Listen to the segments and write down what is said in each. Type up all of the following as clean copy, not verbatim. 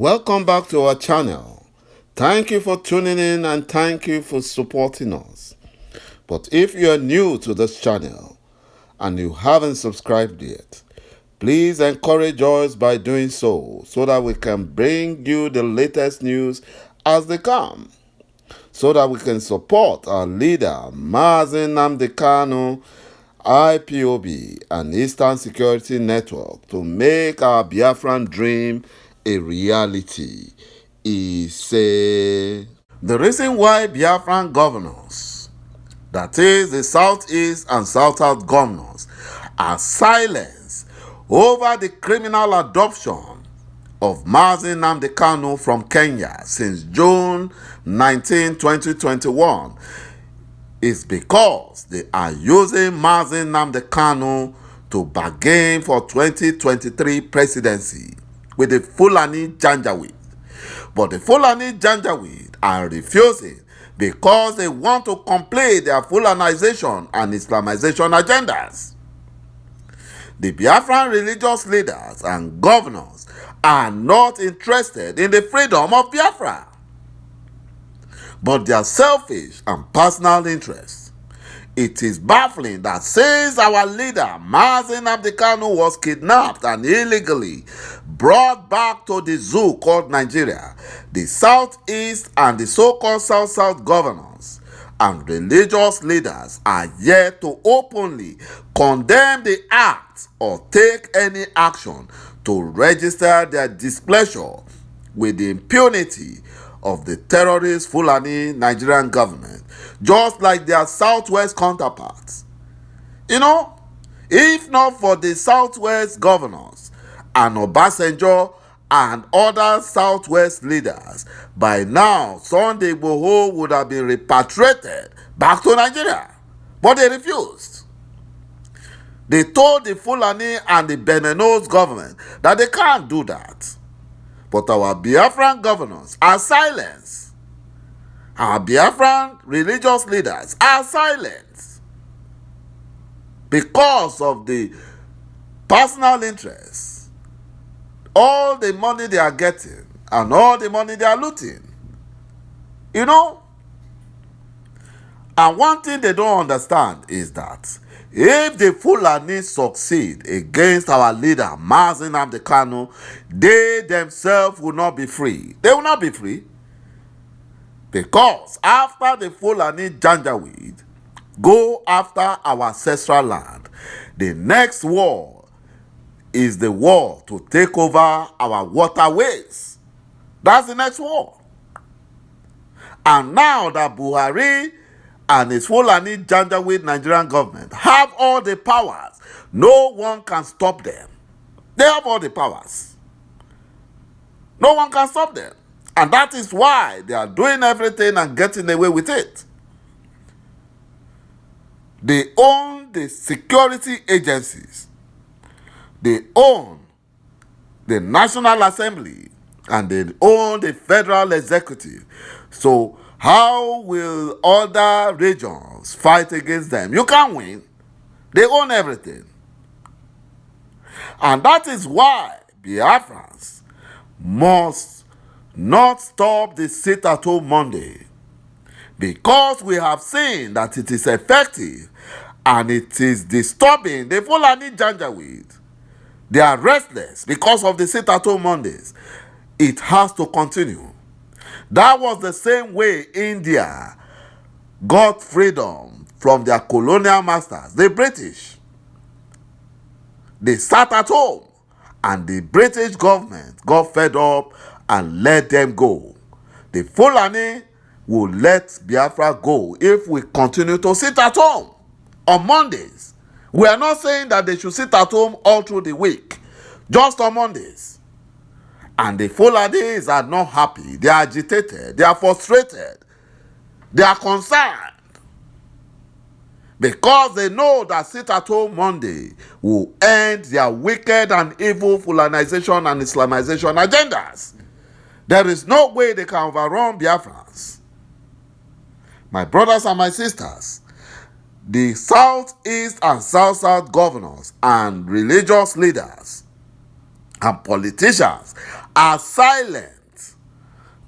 Welcome back to our channel. Thank you for tuning in and thank you for supporting us. But if you are new to this channel and you haven't subscribed yet, please encourage us by doing so that we can bring you the latest news as they come, so that we can support our leader, Mazi Nnamdi Kanu, IPOB, and Eastern Security Network to make our Biafran dream a reality. He said, the reason why Biafran governors, that is the Southeast and South-South governors, are silenced over the criminal adoption of Mazi Nnamdi Kanu from Kenya since June 19, 2021 is because they are using Mazi Nnamdi Kanu to bargain for 2023 presidency with the Fulani Janjaweed. But the Fulani Janjaweed are refusing because they want to complete their Fulanization and Islamization agendas. The Biafran religious leaders and governors are not interested in the freedom of Biafra, but their selfish and personal interests. It is baffling that since our leader Mazi Nnamdi Kanu was kidnapped and illegally brought back to the zoo called Nigeria, the Southeast and the so-called South-South governors and religious leaders are yet to openly condemn the act or take any action to register their displeasure with the impunity of the terrorist Fulani Nigerian government, just like their Southwest counterparts. If not for the Southwest governors and Obasanjo and other Southwest leaders, by now Sunday Igboho would have been repatriated back to Nigeria. But they refused. They told the Fulani and the Beninose government that they can't do that. But our Biafran governors are silenced. Our Biafran religious leaders are silenced because of the personal interests, all the money they are getting and all the money they are looting. And one thing they don't understand is that if the Fulani succeed against our leader Mazi Nnamdi Kanu, they themselves will not be free. They will not be free. Because after the Fulani Janjaweed go after our ancestral land, the next war is the war to take over our waterways. That's the next war. And now that Buhari and his Fulani Janjaweed Nigerian government have all the powers, no one can stop them. They have all the powers. No one can stop them. And that is why they are doing everything and getting away with it. They own the security agencies. They own the National Assembly. And they own the federal executive. So how will other regions fight against them? You can't win. They own everything. And that is why Biafrans must not stop the sit-at-home Monday, because we have seen that it is effective and it is disturbing the Fulani Janjaweed. They are restless because of the sit-at-home Mondays. It has to continue. That was the same way India got freedom from their colonial masters, the British. They sat at home and the British government got fed up and let them go. The Fulani will let Biafra go if we continue to sit at home on Mondays. We are not saying that they should sit at home all through the week, just on Mondays. And the Fulanis are not happy. They are agitated. They are frustrated. They are concerned. Because they know that sit-at-home Monday will end their wicked and evil Fulanization and Islamization agendas. There is no way they can overrun Biafrans. My brothers and my sisters, the Southeast and South-South governors and religious leaders and politicians are silent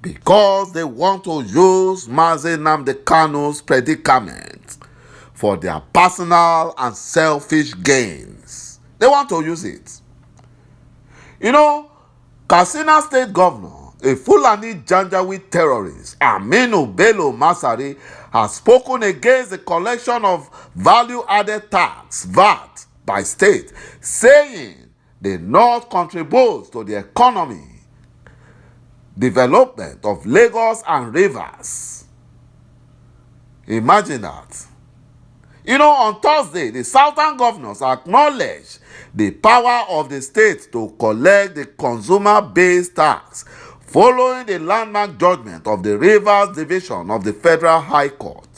because they want to use Mazi Nnamdi Kanu's predicament for their personal and selfish gains. They want to use it. You know, Katsina State Governor, a Fulani Janjaweed terrorist, Aminu Bello Masari, has spoken against the collection of value-added tax, VAT, by state, saying the North contributes to the economy development of Lagos and Rivers. Imagine that. You know, on Thursday, the Southern governors acknowledged the power of the state to collect the consumer-based tax following the landmark judgment of the Rivers Division of the Federal High Court.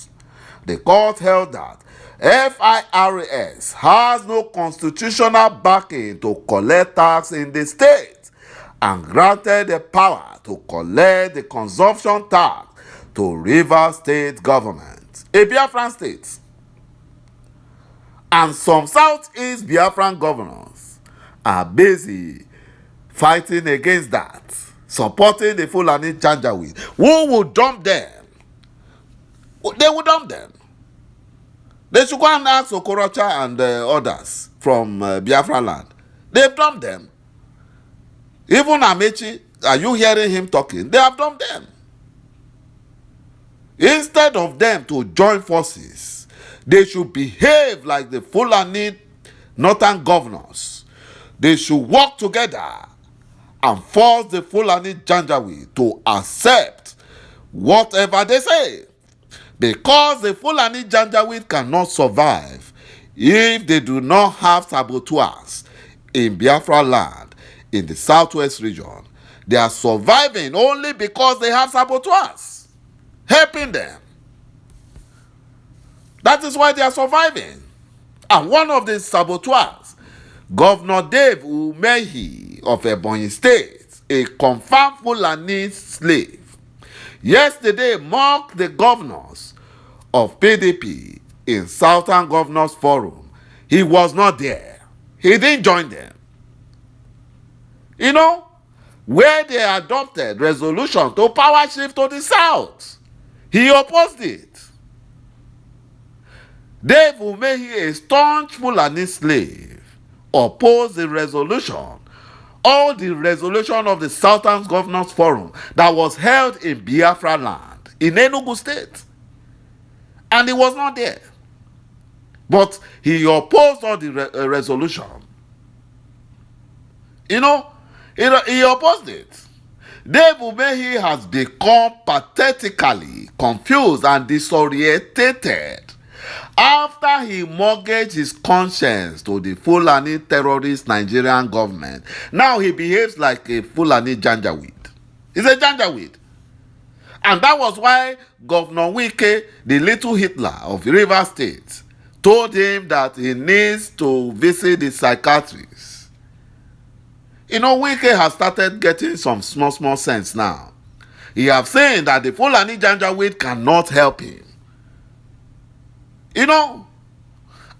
The court held that FIRS has no constitutional backing to collect tax in the state and granted the power to collect the consumption tax to Rivers State government, a Biafran state. And some Southeast Biafran governors are busy fighting against that, supporting the Fulani Janjaweed. Who will dump them? They will dump them. They should go and ask Okorocha and others from Biafra land. They've dumped them. Even Amechi, are you hearing him talking? They have dumped them. Instead of them to join forces, they should behave like the Fulani northern governors. They should work together and force the Fulani Janjaweed to accept whatever they say. Because the Fulani Janjaweed cannot survive if they do not have saboteurs in Biafra land in the southwest region. They are surviving only because they have saboteurs helping them. That is why they are surviving. And one of the saboteurs, Governor Dave Umehi of Ebonyi State, a confirmed Fulani slave, yesterday mocked the governors of PDP in Southern Governors Forum. He was not there. He didn't join them. You know, where they adopted resolution to power shift to the south, he opposed it. Dave Umehi, a staunch Fulani slave, opposed the resolution, all the resolution of the Southern Governors Forum that was held in Biafra land, in Enugu State. And he was not there. But he opposed all the resolution. You know, he opposed it. Dave Umehi has become pathetically confused and disorientated after he mortgaged his conscience to the Fulani terrorist Nigerian government. Now he behaves like a Fulani Janjaweed. He's a Janjaweed. And that was why Governor Wike, the little Hitler of Rivers State, told him that he needs to visit the psychiatrist. You know, Wike has started getting some small sense now. He has seen that the Fulani Janjaweed cannot help him. You know,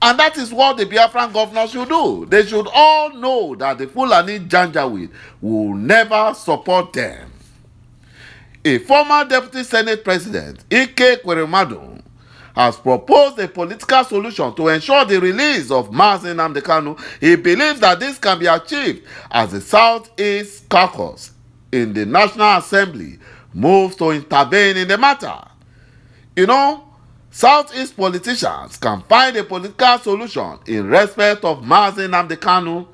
and that is what the Biafran governors should do. They should all know that the Fulani Janjaweed will never support them. A former Deputy Senate President, Ike Ekweremadu, has proposed a political solution to ensure the release of Mazi Nnamdi Kanu. He believes that this can be achieved as the Southeast Caucus in the National Assembly moves to intervene in the matter. You know, Southeast politicians can find a political solution in respect of Mazi Nnamdi Kanu.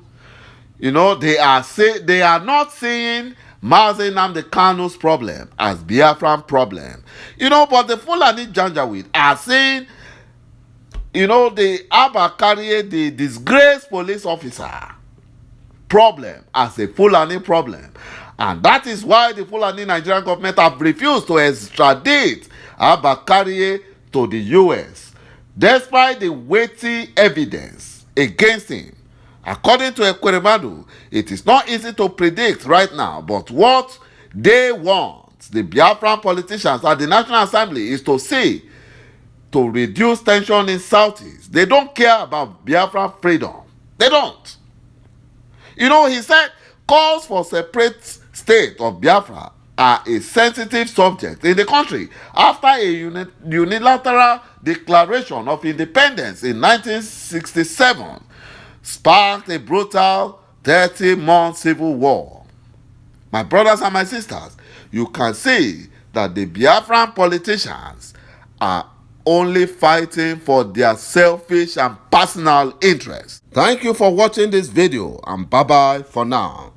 You know, they are not seeing Mazi Nnamdi Kanu's problem as Biafran problem. You know, but the Fulani Janjaweed are seeing, you know, the Abakarie, the disgraced police officer problem as a Fulani problem. And that is why the Fulani Nigerian government have refused to extradite Abakarie to the US, despite the weighty evidence against him. According to Ekweremadu, it is not easy to predict right now, but what they want, the Biafran politicians at the National Assembly, is to see to reduce tension in Southeast. They don't care about Biafran freedom. They don't. You know, he said calls for separate state of Biafra are a sensitive subject in the country after a unilateral declaration of independence in 1967 sparked a brutal 30-month civil war. My brothers and my sisters, you can see that the Biafran politicians are only fighting for their selfish and personal interests. Thank you for watching this video, and bye-bye for now.